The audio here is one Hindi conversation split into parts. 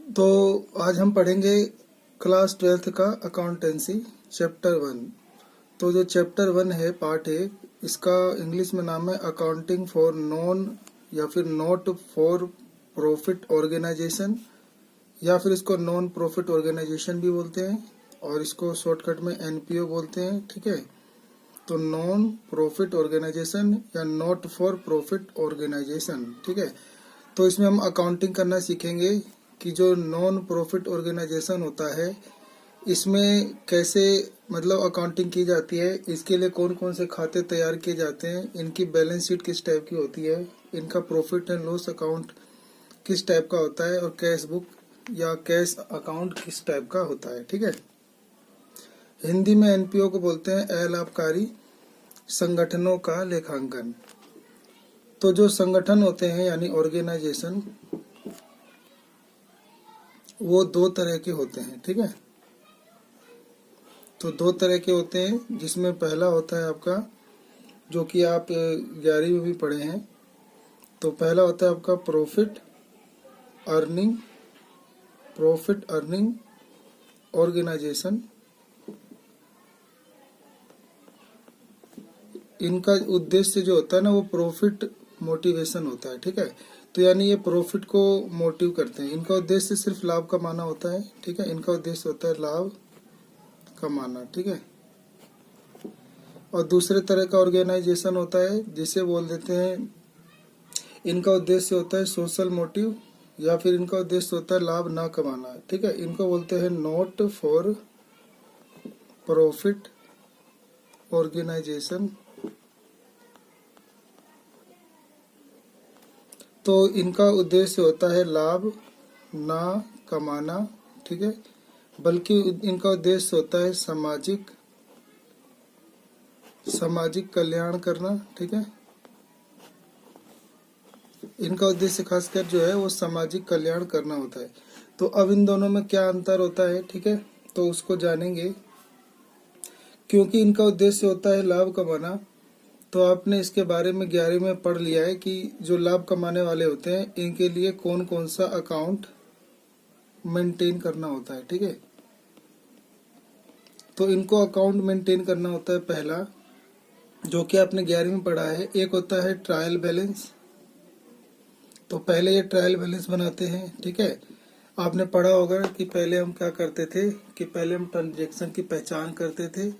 तो आज हम पढ़ेंगे क्लास 12th का अकाउंटेंसी चैप्टर 1। तो जो चैप्टर 1 है, पार्ट 1, इसका इंग्लिश में नाम है अकाउंटिंग फॉर नॉन या फिर नॉट फॉर प्रॉफिट ऑर्गेनाइजेशन, या फिर इसको नॉन प्रॉफिट ऑर्गेनाइजेशन भी बोलते हैं और इसको शॉर्टकट में एनपीओ बोलते हैं। ठीक है, तो नॉन प्रॉफिट ऑर्गेनाइजेशन या नॉट फॉर प्रॉफिट ऑर्गेनाइजेशन। ठीक है, तो इसमें हम अकाउंटिंग करना सीखेंगे कि जो नॉन प्रॉफिट ऑर्गेनाइजेशन होता है इसमें कैसे मतलब अकाउंटिंग की जाती है, इसके लिए कौन कौन से खाते तैयार किए जाते हैं, इनकी बैलेंस शीट किस टाइप की होती है, इनका प्रॉफिट एंड लॉस अकाउंट किस टाइप का होता है और कैश बुक या कैश अकाउंट किस टाइप का होता है। ठीक है, हिंदी में एनपीओ को बोलते हैं अलाभकारी संगठनों का लेखांकन। तो जो संगठन होते हैं यानी ऑर्गेनाइजेशन, वो दो तरह के होते हैं। ठीक है, तो दो तरह के होते हैं, जिसमें पहला होता है आपका, जो कि आप 11वीं में भी पढ़े हैं, तो पहला होता है आपका प्रॉफिट अर्निंग ऑर्गेनाइजेशन। इनका उद्देश्य जो होता है ना, वो प्रॉफिट मोटिवेशन होता है। ठीक है, तो यानी ये प्रॉफिट को मोटिव करते हैं, इनका उद्देश्य सिर्फ लाभ कमाना होता है। ठीक है, इनका उद्देश्य होता है लाभ कमाना। ठीक है, और दूसरे तरह का ऑर्गेनाइजेशन होता है जिसे बोल देते हैं, इनका उद्देश्य होता है सोशल मोटिव या फिर इनका उद्देश्य होता है लाभ ना कमाना। ठीक है, इनको बोलते हैं नॉट फॉर प्रॉफिट ऑर्गेनाइजेशन। तो इनका उद्देश्य होता है लाभ ना कमाना। ठीक है, बल्कि इनका उद्देश्य होता है सामाजिक कल्याण करना। ठीक है, इनका उद्देश्य खासकर जो है वो सामाजिक कल्याण करना होता है। तो अब इन दोनों में क्या अंतर होता है, ठीक है, तो उसको जानेंगे। क्योंकि इनका उद्देश्य होता है लाभ कमाना, तो आपने इसके बारे में 11वीं में पढ़ लिया है कि जो लाभ कमाने वाले होते हैं इनके लिए कौन कौन सा अकाउंट मेंटेन करना होता है। ठीक है, तो इनको अकाउंट मेंटेन करना होता है पहला, जो कि आपने 11वीं में पढ़ा है। एक होता है ट्रायल बैलेंस, तो पहले ये ट्रायल बैलेंस बनाते हैं। ठीक है, आपने पढ़ा होगा कि पहले हम क्या करते थे कि पहले हम ट्रांजैक्शन की पहचान करते थे,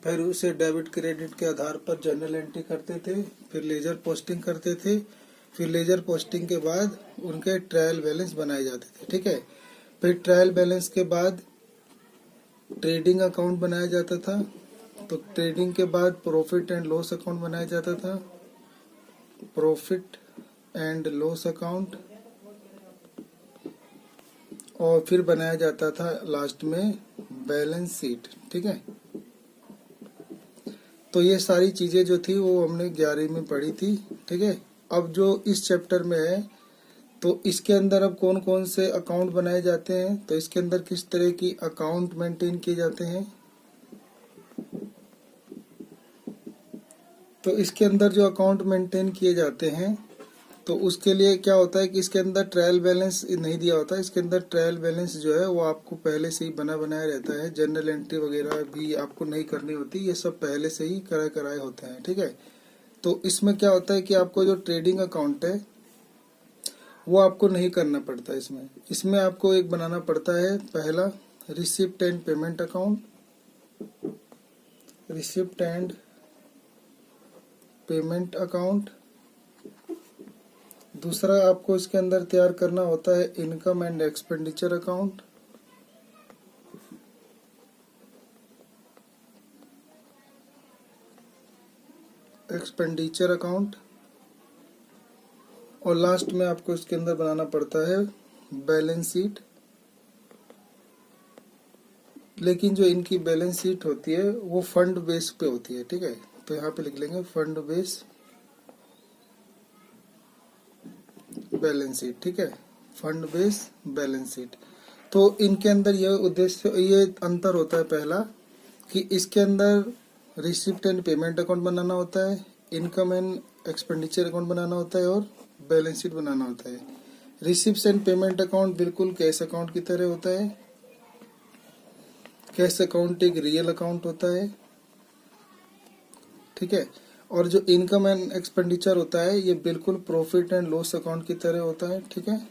फिर उसे डेबिट क्रेडिट के आधार पर जर्नल एंट्री करते थे, फिर लेजर पोस्टिंग करते थे, फिर लेजर पोस्टिंग के बाद उनके ट्रायल बैलेंस बनाए जाते थे। ठीक है, फिर ट्रायल बैलेंस के बाद ट्रेडिंग अकाउंट बनाया जाता था, तो ट्रेडिंग के बाद प्रॉफिट एंड लॉस अकाउंट बनाया जाता था, प्रॉफिट एंड लॉस अकाउंट, और फिर बनाया जाता था लास्ट में बैलेंस शीट। ठीक है, तो ये सारी चीजें जो थी वो हमने 11वीं में पढ़ी थी। ठीक है, अब जो इस चैप्टर में है, तो इसके अंदर अब कौन कौन से अकाउंट बनाए जाते हैं, तो इसके अंदर किस तरह की अकाउंट मेंटेन किए जाते हैं। तो इसके अंदर जो अकाउंट मेंटेन किए जाते हैं, तो उसके लिए क्या होता है कि इसके अंदर ट्रायल बैलेंस नहीं दिया होता। इसके अंदर ट्रायल बैलेंस जो है वो आपको पहले से ही बनाया रहता है, जर्नल एंट्री वगैरह भी आपको नहीं करनी होती, ये सब पहले से ही कराए होते हैं। ठीक है, तो इसमें क्या होता है कि आपको जो ट्रेडिंग अकाउंट है वो आपको नहीं करना पड़ता। इसमें आपको एक बनाना पड़ता है, पहला receipt and payment account, receipt and payment account. दूसरा आपको इसके अंदर तैयार करना होता है income and expenditure account, expenditure account, और लास्ट में आपको इसके अंदर बनाना पड़ता है बैलेंस शीट। लेकिन जो इनकी बैलेंस शीट होती है वो फंड बेस पे होती है। ठीक है, तो यहाँ पे लिख लेंगे फंड बेस बैलेंस शीट। ठीक है, फंड बेस बैलेंस शीट। तो इनके अंदर ये अंतर होता है पहला कि इसके अंदर रिसिप्ट एंड पेमेंट अकाउंट बनाना होता है, इनकम एंड एक्सपेंडिचर अकाउंट बनाना होता है और बैलेंस शीट बनाना होता है। रिसिप्ट्स एंड पेमेंट अकाउंट बिल्कुल कैश अकाउंट की तरह होता है। कैश अकाउंट एक रियल अकाउंट होता है, ठीक है। और जो इनकम एंड एक्सपेंडिचर होता है ये बिल्कुल प्रॉफिट एंड लॉस अकाउंट की तरह होता है, ठीक है।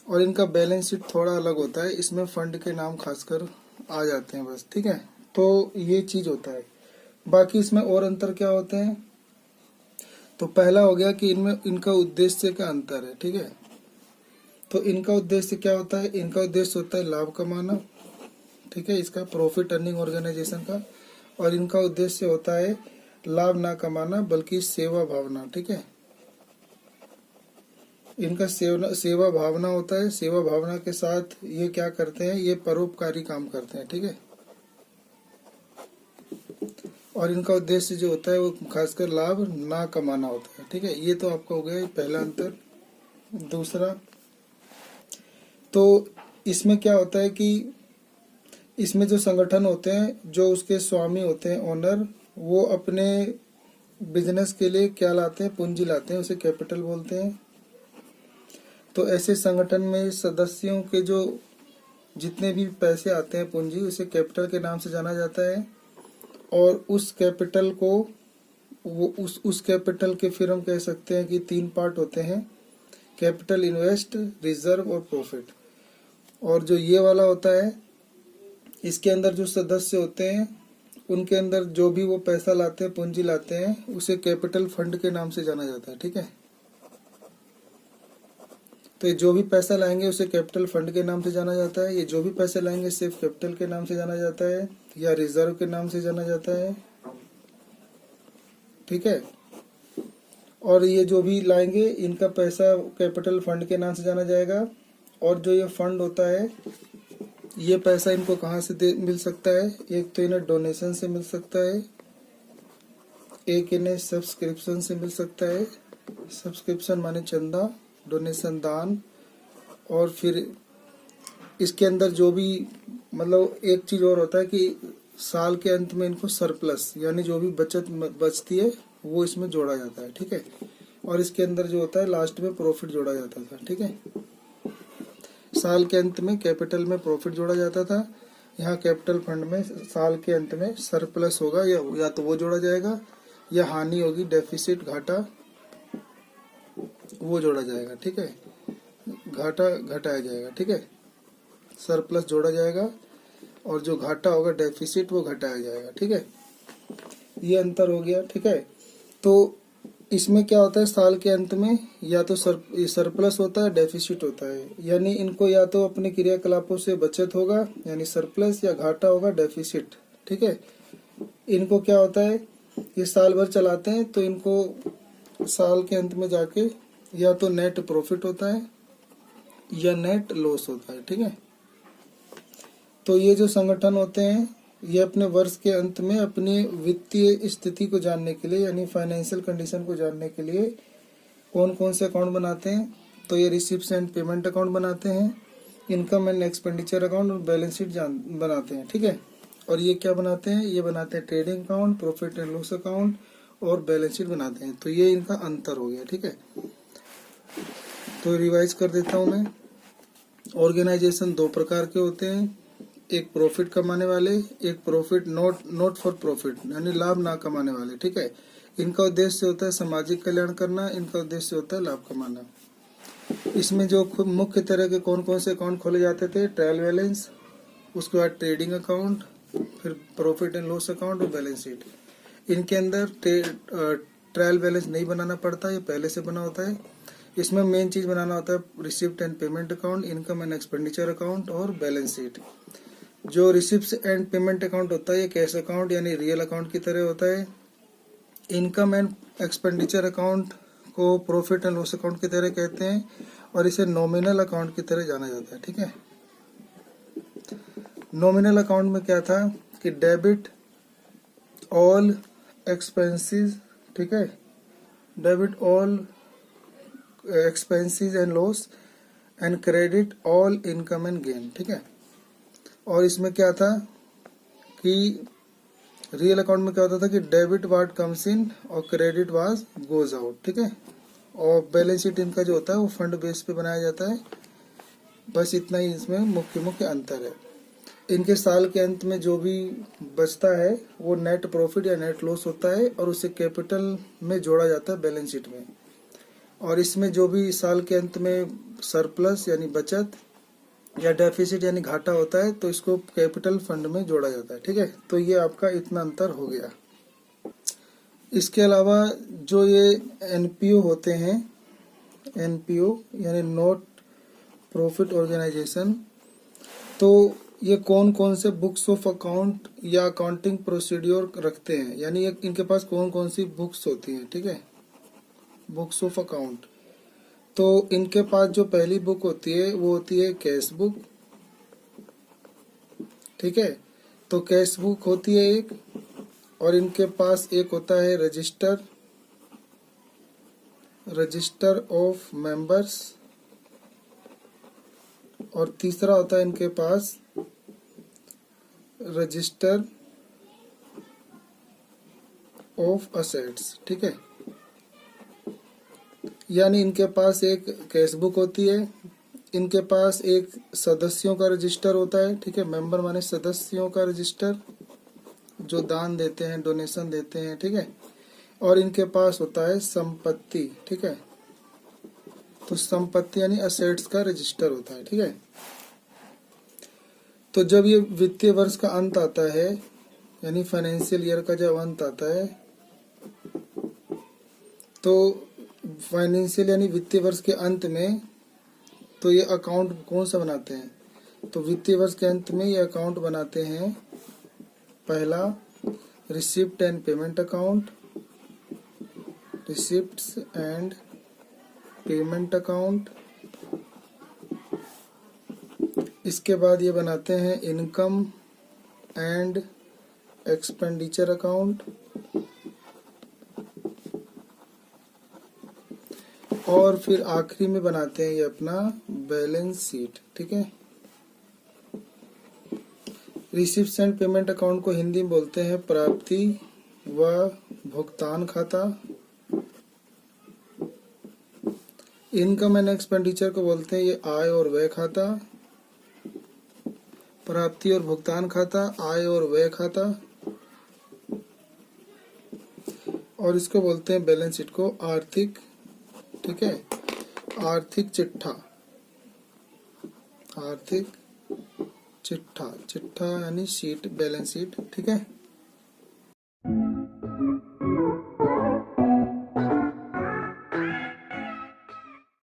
और इनका बैलेंस शीट थोड़ा अलग होता है, इसमें फंड के नाम खासकर आ जाते हैं बस, ठीक है। तो ये चीज होता है। बाकी इसमें और अंतर क्या होते हैं, तो पहला हो गया कि इनमें इनका उद्देश्य का अंतर है, ठीक है। तो इनका उद्देश्य क्या होता है, इनका उद्देश्य होता है लाभ कमाना, ठीक है, इसका प्रॉफिट अर्निंग ऑर्गेनाइजेशन का। और इनका उद्देश्य होता है लाभ ना कमाना बल्कि सेवा भावना, ठीक है। इनका सेवा भावना होता है। सेवा भावना के साथ ये क्या करते हैं, ये परोपकारी काम करते हैं, ठीक है। और इनका उद्देश्य जो होता है वो खासकर लाभ ना कमाना होता है, ठीक है। ये तो आपका हो गया पहला अंतर। दूसरा, तो इसमें क्या होता है कि इसमें जो संगठन होते हैं, जो उसके स्वामी होते हैं, ओनर, वो अपने बिजनेस के लिए क्या लाते हैं, पूंजी लाते हैं, उसे कैपिटल बोलते हैं। तो ऐसे संगठन में सदस्यों के जो जितने भी पैसे आते हैं पूंजी, उसे कैपिटल के नाम से जाना जाता है। और उस कैपिटल को वो उस कैपिटल के फिर हम कह सकते हैं कि 3 पार्ट होते हैं, कैपिटल, इन्वेस्ट, रिजर्व और प्रॉफिट। और जो ये वाला होता है, इसके अंदर जो सदस्य होते हैं उनके अंदर जो भी वो पैसा लाते हैं, पूंजी लाते हैं, उसे कैपिटल फंड के नाम से जाना जाता है, ठीक है। तो ये जो भी पैसा लाएंगे उसे कैपिटल फंड के नाम से जाना जाता है। ये जो भी पैसे लाएंगे सिर्फ कैपिटल के नाम से जाना जाता है या रिजर्व के नाम से जाना जाता है, ठीक है। और ये जो भी लाएंगे इनका पैसा कैपिटल फंड के नाम से जाना जाएगा। और जो ये फंड होता है, ये पैसा इनको कहाँ से मिल सकता है, एक तो इन्हें डोनेशन से मिल सकता है, एक इन्हें सब्सक्रिप्शन से मिल सकता है। सब्सक्रिप्शन माने चंदा, डोनेशन दान। और फिर इसके अंदर जो भी मतलब एक चीज और होता है कि साल के अंत में इनको सरप्लस यानी जो भी बचत बचती है वो इसमें जोड़ा जाता है, ठीक है। और इसके अंदर जो होता है लास्ट में प्रॉफिट जोड़ा जाता था, ठीक है। साल के अंत में कैपिटल में प्रॉफिट जोड़ा जाता था, यहाँ कैपिटल फंड में साल के अंत में सरप्लस होगा या तो वो जोड़ा जाएगा या हानि होगी, डेफिसिट, घाटा, वो जोड़ा जाएगा, ठीक है। घाटा घटाया जाएगा, ठीक है। सरप्लस जोड़ा जाएगा और जो घाटा होगा, डेफिसिट, वो घटाया जाएगा, ठीक है। ये अंतर हो गया, ठीक है। तो इसमें क्या होता है, साल के अंत में या तो सरप्लस होता है, डेफिसिट होता है। यानी इनको या तो अपने क्रियाकलापों से बचत होगा यानी सरप्लस, या घाटा होगा, डेफिसिट, ठीक है। इनको क्या होता है, ये साल भर चलाते हैं तो इनको साल के अंत में जाके या तो नेट प्रॉफिट होता है या नेट लॉस होता है, ठीक है। तो ये जो संगठन होते हैं ये अपने वर्ष के अंत में अपनी वित्तीय स्थिति को जानने के लिए यानी फाइनेंशियल कंडीशन को जानने के लिए कौन कौन से अकाउंट बनाते हैं, तो ये रिसिप्ट्स एंड पेमेंट अकाउंट बनाते हैं, इनकम एंड एक्सपेंडिचर अकाउंट और बैलेंस शीट बनाते हैं, ठीक है। और ये क्या बनाते हैं, ये बनाते हैं trading account, profit and loss account और बैलेंस शीट बनाते हैं। तो ये इनका अंतर हो गया, ठीक है। तो रिवाइज कर देता हूँ मैं। ऑर्गेनाइजेशन 2 प्रकार के होते हैं, एक प्रॉफिट कमाने वाले, एक प्रॉफिट नॉट फॉर प्रॉफिट यानी लाभ ना कमाने वाले, ठीक है। इनका उद्देश्य होता है सामाजिक कल्याण करना, इनका उद्देश्य होता है लाभ कमाना। इसमें जो मुख्य तरह के कौन कौन से अकाउंट खोले जाते थे, ट्रायल बैलेंस, उसके बाद ट्रेडिंग अकाउंट, फिर प्रॉफिट एंड लॉस अकाउंट और बैलेंस शीट। इनके अंदर ट्रायल बैलेंस नहीं बनाना पड़ता, ये पहले से बना होता है। इसमें मेन चीज बनाना होता है receipt and payment account, income and expenditure account और बैलेंस शीट। जो रिसिप्ट एंड पेमेंट अकाउंट होता है ये कैश अकाउंट यानी रियल अकाउंट की तरह होता है। इनकम एंड एक्सपेंडिचर अकाउंट को प्रॉफिट एंड लॉस अकाउंट की तरह कहते हैं और इसे नॉमिनल अकाउंट की तरह जाना जाता है, ठीक है। नॉमिनल अकाउंट में क्या था कि डेबिट ऑल एक्सपेंसेस, ठीक है, debit all expenses and loss and credit all income and gain, ठीक है। और इसमें क्या था कि रियल अकाउंट में क्या होता था कि डेबिट वाट कम्स इन और क्रेडिट वाज गोज आउट, ठीक है। और बैलेंस शीट इनका जो होता है वो फंड बेस पे बनाया जाता है। बस इतना ही इसमें मुख्य अंतर है। इनके साल के अंत में जो भी बचता है वो नेट प्रॉफिट या नेट लॉस होता है और उसे कैपिटल में जोड़ा जाता है बैलेंस शीट में। और इसमें जो भी साल के अंत में सरप्लस यानी बचत या डेफिसिट यानी घाटा होता है तो इसको कैपिटल फंड में जोड़ा जाता है। ठीक है, तो ये आपका इतना अंतर हो गया। इसके अलावा जो ये एनपीओ होते हैं, एनपीओ यानी नॉट प्रॉफिट ऑर्गेनाइजेशन, तो ये कौन कौन से बुक्स ऑफ अकाउंट या अकाउंटिंग प्रोसीड्योर रखते हैं, यानी इनके पास कौन कौन सी बुक्स होती हैं। ठीक है, बुक्स ऑफ अकाउंट। तो इनके पास जो पहली बुक होती है वो होती है कैश बुक। ठीक है, तो कैश बुक होती है एक, और इनके पास एक होता है रजिस्टर ऑफ मेंबर्स, और तीसरा होता है इनके पास रजिस्टर ऑफ असेट्स। ठीक है, यानी इनके पास एक कैश बुक होती है, इनके पास एक सदस्यों का रजिस्टर होता है। ठीक है, मेंबर माने सदस्यों का रजिस्टर जो दान देते हैं, डोनेशन देते हैं। ठीक है, और इनके पास होता है संपत्ति। ठीक है, तो संपत्ति यानी असेट्स का रजिस्टर होता है। ठीक है, तो जब ये वित्तीय वर्ष का अंत आता है यानी फाइनेंशियल ईयर का जब अंत आता है तो फाइनेंशियल यानी वित्तीय वर्ष के अंत में तो ये अकाउंट कौन सा बनाते हैं, तो वित्तीय वर्ष के अंत में ये अकाउंट बनाते हैं। पहला receipt and payment account, receipts and payment account. इसके बाद ये बनाते हैं इनकम एंड एक्सपेंडिचर अकाउंट, और फिर आखिरी में बनाते हैं ये अपना बैलेंस शीट। ठीक है, रिसिप्ट एंड पेमेंट अकाउंट को हिंदी में बोलते हैं प्राप्ति व भुगतान खाता। इनकम एंड एक्सपेंडिचर को बोलते हैं ये आय और व्यय खाता। प्राप्ति और भुगतान खाता, आय और व्यय खाता, और इसको बोलते हैं बैलेंस शीट को आर्थिक। ठीक है, आर्थिक चिट्ठा, आर्थिक चिट्ठा, चिट्ठा यानी शीट, बैलेंस शीट। ठीक है।